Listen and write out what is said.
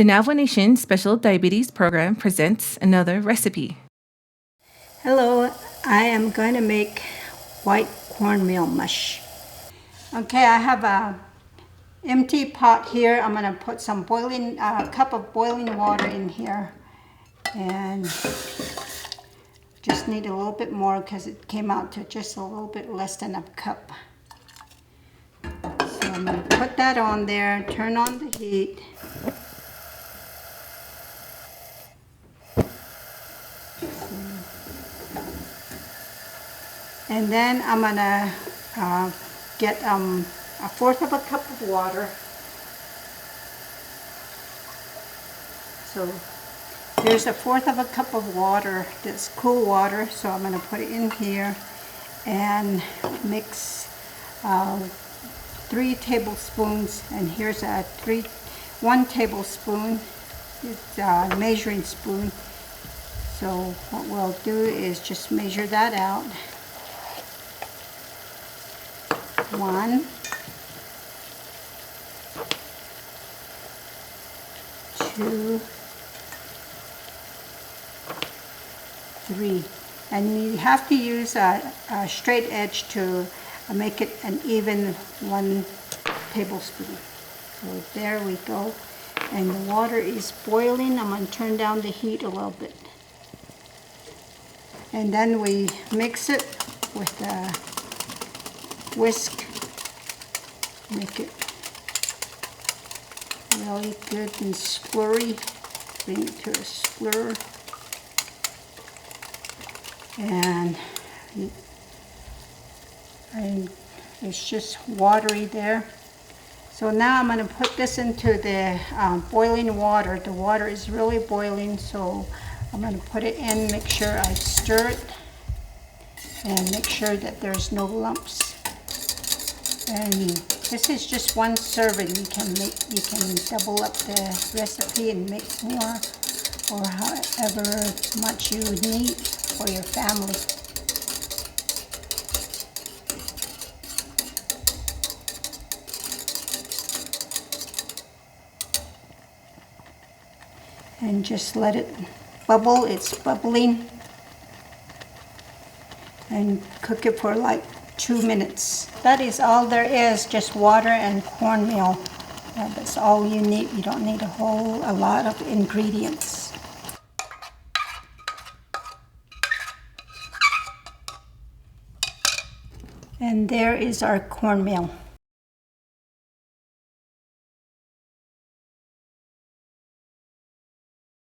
The Navajo Nation Special Diabetes Program presents another recipe. Hello, I am going to make white cornmeal mush. Okay, I have a empty pot here. I'm going to put some cup of boiling water in here, and just need a little bit more because it came out to just a little bit less than a cup. So I'm going to put that on there, turn on the heat. And then I'm gonna get a fourth of a cup of water. So there's a fourth of a cup of water that's cool water. So I'm gonna put it in here and mix 3 tablespoons. And here's a 1 tablespoon. It's a measuring spoon. So what we'll do is just measure that out. 1, 2, 3, and you have to use a straight edge to make it an even 1 tablespoon. So there we go, and the water is boiling. I'm going to turn down the heat a little bit, and then we mix it with the whisk. Make it really good and slurry. Bring it to a slur. And it's just watery there. So now I'm going to put this into the boiling water. The water is really boiling, so I'm going to put it in, make sure I stir it, and make sure that there's no lumps. And this is just 1 serving. You can double up the recipe and make more, or however much you would need for your family. And just let it bubble. It's bubbling. And cook it for like 2 minutes. That is all there is, just water and cornmeal. That's all you need. You don't need a lot of ingredients. And there is our cornmeal.